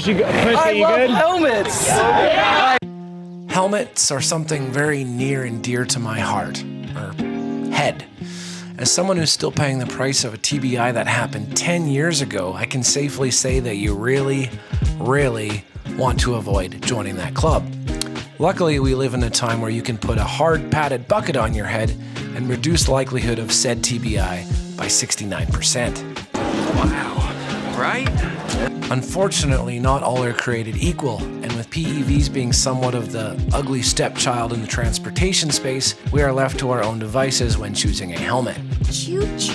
you good? Helmets! Helmets are something very near and dear to my heart, or head. As someone who's still paying the price of a TBI that happened 10 years ago, I can safely say that you really, really want to avoid joining that club. Luckily, we live in a time where you can put a hard padded bucket on your head and reduce the likelihood of said TBI by 69%. Wow, right? Unfortunately, not all are created equal, and with PEVs being somewhat of the ugly stepchild in the transportation space, we are left to our own devices when choosing a helmet. Choose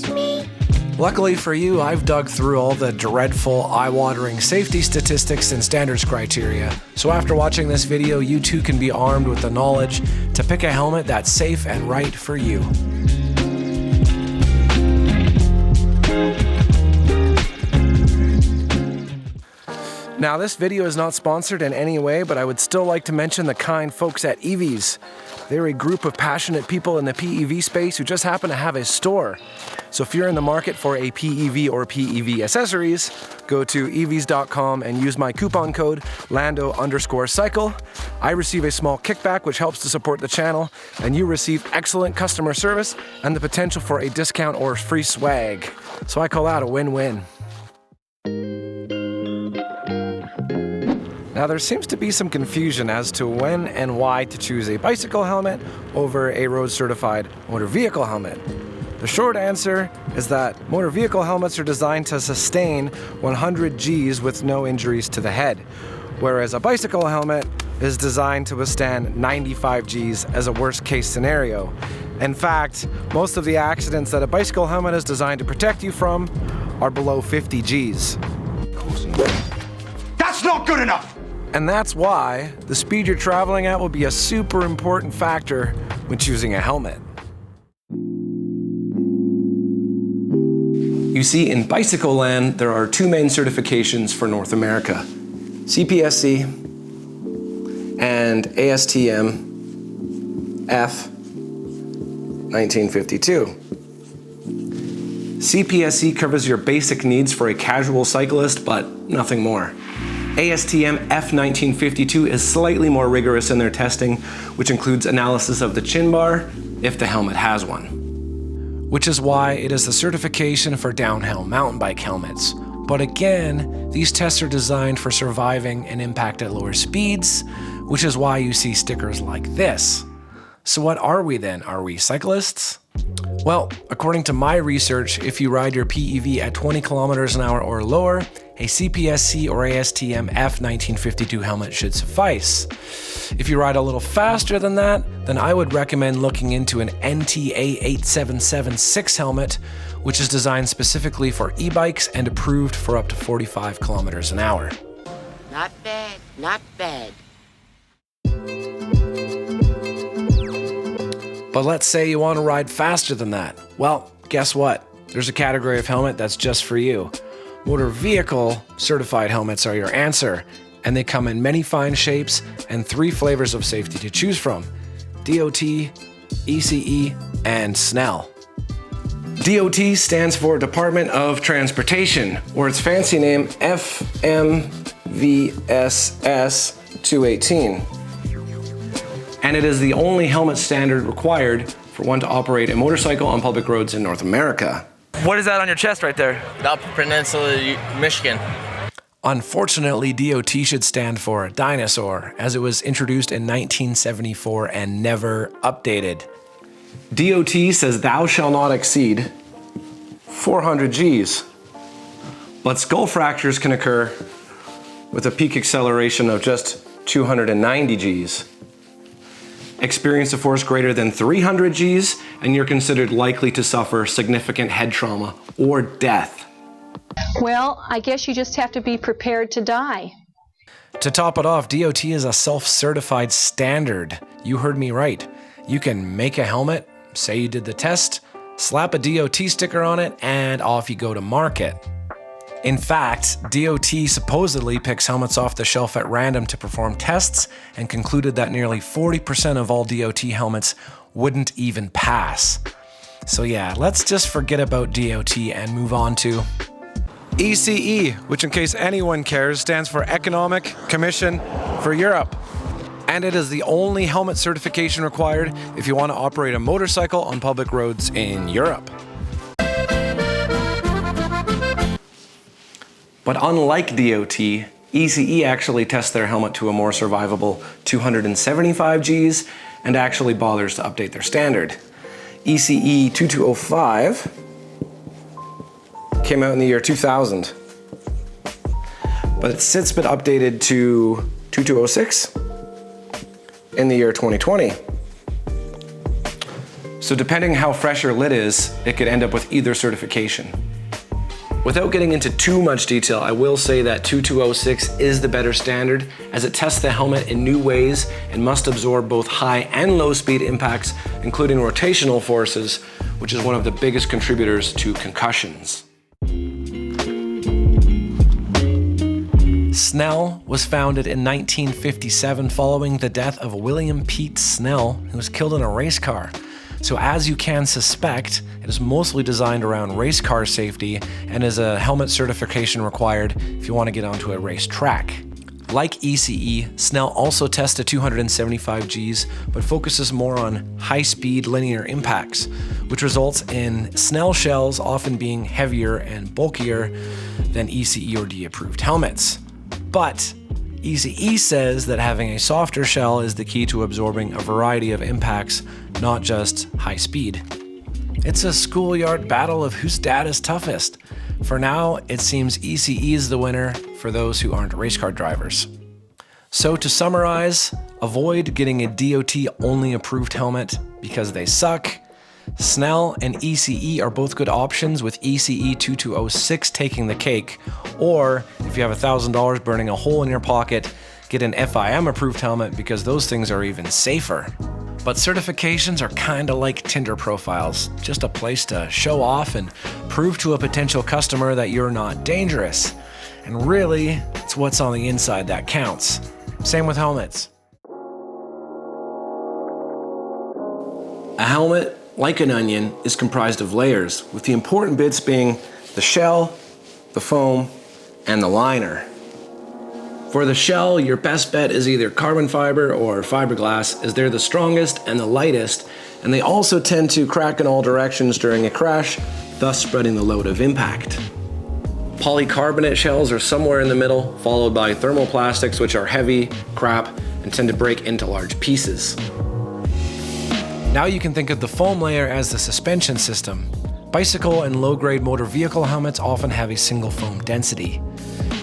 me? Luckily for you, I've dug through all the dreadful, eye-watering safety statistics and standards criteria, so after watching this video, you too can be armed with the knowledge to pick a helmet that's safe and right for you. Now, this video is not sponsored in any way, but I would still like to mention the kind folks at EVs. They're a group of passionate people in the PEV space who just happen to have a store. So if you're in the market for a PEV or PEV accessories, go to evs.com and use my coupon code Lando_cycle. I receive a small kickback which helps to support the channel, and you receive excellent customer service and the potential for a discount or free swag. So I call that a win-win. Now, there seems to be some confusion as to when and why to choose a bicycle helmet over a road-certified motor vehicle helmet. The short answer is that motor vehicle helmets are designed to sustain 100 Gs with no injuries to the head, whereas a bicycle helmet is designed to withstand 95 Gs as a worst-case scenario. In fact, most of the accidents that a bicycle helmet is designed to protect you from are below 50 Gs. That's not good enough! And that's why the speed you're traveling at will be a super important factor when choosing a helmet. You see, in bicycle land, there are two main certifications for North America: CPSC and ASTM F1952. CPSC covers your basic needs for a casual cyclist, but nothing more. ASTM F1952 is slightly more rigorous in their testing, which includes analysis of the chin bar, if the helmet has one. Which is why it is the certification for downhill mountain bike helmets. But again, these tests are designed for surviving an impact at lower speeds, which is why you see stickers like this. So what are we then? Are we cyclists? Well, according to my research, if you ride your PEV at 20 kilometers an hour or lower, a CPSC or ASTM F1952 helmet should suffice. If you ride a little faster than that, then I would recommend looking into an NTA 8776 helmet, which is designed specifically for e-bikes and approved for up to 45 kilometers an hour. Not bad, not bad. But let's say you want to ride faster than that. Well, guess what? There's a category of helmet that's just for you. Motor vehicle certified helmets are your answer, and they come in many fine shapes and 3 flavors of safety to choose from: DOT, ECE, and Snell. DOT stands for Department of Transportation, or its fancy name FMVSS 218. And it is the only helmet standard required for one to operate a motorcycle on public roads in North America. What is that on your chest right there? The Upper Peninsula, Michigan. Unfortunately, DOT should stand for dinosaur, as it was introduced in 1974 and never updated. DOT says thou shalt not exceed 400 Gs, but skull fractures can occur with a peak acceleration of just 290 Gs. Experience a force greater than 300 Gs, and you're considered likely to suffer significant head trauma or death. Well, I guess you just have to be prepared to die. To top it off, DOT is a self-certified standard. You heard me right. You can make a helmet, say you did the test, slap a DOT sticker on it, and off you go to market. In fact, DOT supposedly picks helmets off the shelf at random to perform tests and concluded that nearly 40% of all DOT helmets wouldn't even pass. So yeah, let's just forget about DOT and move on to ECE, which in case anyone cares, stands for Economic Commission for Europe. And it is the only helmet certification required if you want to operate a motorcycle on public roads in Europe. But unlike DOT, ECE actually tests their helmet to a more survivable 275 Gs and actually bothers to update their standard. ECE 2205 came out in the year 2000, but it's since been updated to 2206 in the year 2020. So depending how fresh your lid is, it could end up with either certification. Without getting into too much detail, I will say that 2206 is the better standard as it tests the helmet in new ways and must absorb both high and low speed impacts, including rotational forces, which is one of the biggest contributors to concussions. Snell was founded in 1957 following the death of William Pete Snell, who was killed in a race car. So as you can suspect, it is mostly designed around race car safety and is a helmet certification required if you want to get onto a race track. Like ECE, Snell also tests at 275 Gs, but focuses more on high-speed linear impacts, which results in Snell shells often being heavier and bulkier than ECE or D-approved helmets. But ECE says that having a softer shell is the key to absorbing a variety of impacts, not just high speed. It's a schoolyard battle of whose dad is toughest. For now, it seems ECE is the winner for those who aren't race car drivers. So to summarize, avoid getting a DOT-only approved helmet because they suck. Snell and ECE are both good options, with ECE 2206 taking the cake. Or if you have $1,000 burning a hole in your pocket, get an FIM approved helmet because those things are even safer. But certifications are kinda like Tinder profiles, just a place to show off and prove to a potential customer that you're not dangerous. And really, it's what's on the inside that counts. Same with helmets. A helmet, like an onion, is comprised of layers, with the important bits being the shell, the foam, and the liner. For the shell, your best bet is either carbon fiber or fiberglass, as they're the strongest and the lightest, and they also tend to crack in all directions during a crash, thus spreading the load of impact. Polycarbonate shells are somewhere in the middle, followed by thermoplastics, which are heavy, crap, and tend to break into large pieces. Now you can think of the foam layer as the suspension system. Bicycle and low-grade motor vehicle helmets often have a single foam density.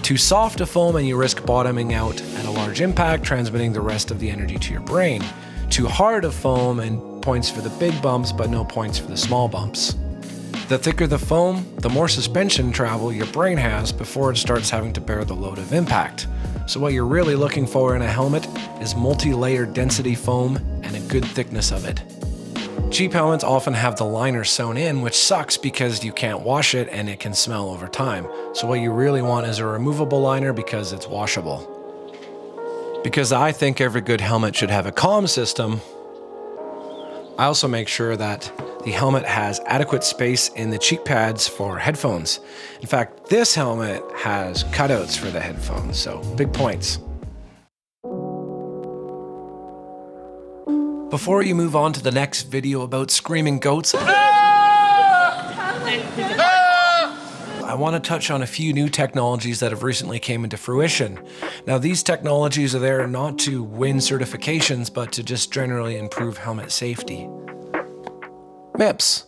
Too soft a foam and you risk bottoming out at a large impact, transmitting the rest of the energy to your brain. Too hard a foam and points for the big bumps, but no points for the small bumps. The thicker the foam, the more suspension travel your brain has before it starts having to bear the load of impact. So what you're really looking for in a helmet is multi-layered density foam and a good thickness of it. Cheap helmets often have the liner sewn in, which sucks because you can't wash it and it can smell over time. So what you really want is a removable liner because it's washable. Because I think every good helmet should have a comm system, I also make sure that the helmet has adequate space in the cheek pads for headphones. In fact, this helmet has cutouts for the headphones, so big points. Before you move on to the next video about screaming goats, I want to touch on a few new technologies that have recently came into fruition. Now, these technologies are there not to win certifications, but to just generally improve helmet safety. MIPS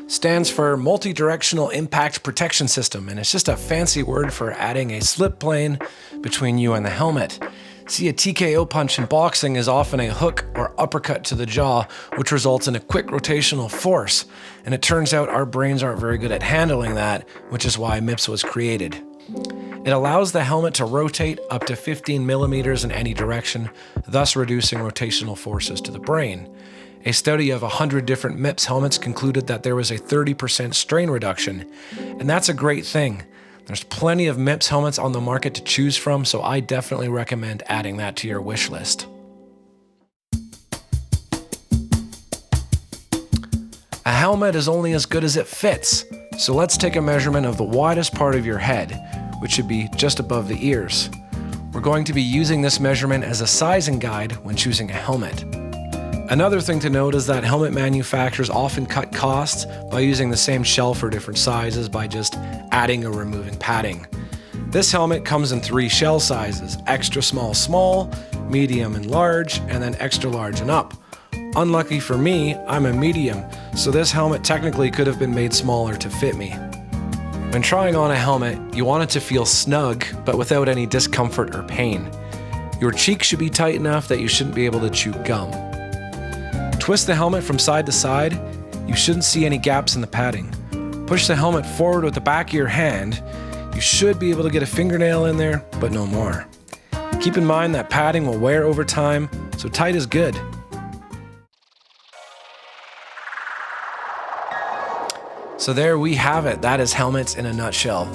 stands for Multi-Directional Impact Protection System, and it's just a fancy word for adding a slip plane between you and the helmet. See, a TKO punch in boxing is often a hook or uppercut to the jaw, which results in a quick rotational force. And it turns out our brains aren't very good at handling that, which is why MIPS was created. It allows the helmet to rotate up to 15 millimeters in any direction, thus reducing rotational forces to the brain. A study of 100 different MIPS helmets concluded that there was a 30% strain reduction, and that's a great thing. There's plenty of MIPS helmets on the market to choose from, so I definitely recommend adding that to your wish list. A helmet is only as good as it fits. So let's take a measurement of the widest part of your head, which should be just above the ears. We're going to be using this measurement as a sizing guide when choosing a helmet. Another thing to note is that helmet manufacturers often cut costs by using the same shell for different sizes by just adding or removing padding. This helmet comes in 3 shell sizes: extra small small, medium and large, and then extra large and up. Unlucky for me, I'm a medium, so this helmet technically could have been made smaller to fit me. When trying on a helmet, you want it to feel snug, but without any discomfort or pain. Your cheeks should be tight enough that you shouldn't be able to chew gum. Twist the helmet from side to side. You shouldn't see any gaps in the padding. Push the helmet forward with the back of your hand. You should be able to get a fingernail in there, but no more. Keep in mind that padding will wear over time, so tight is good. So there we have it. That is helmets in a nutshell.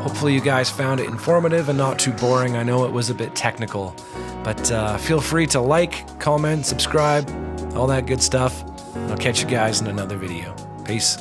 Hopefully you guys found it informative and not too boring. I know it was a bit technical, but feel free to like, comment, subscribe, all that good stuff. And I'll catch you guys in another video. Peace.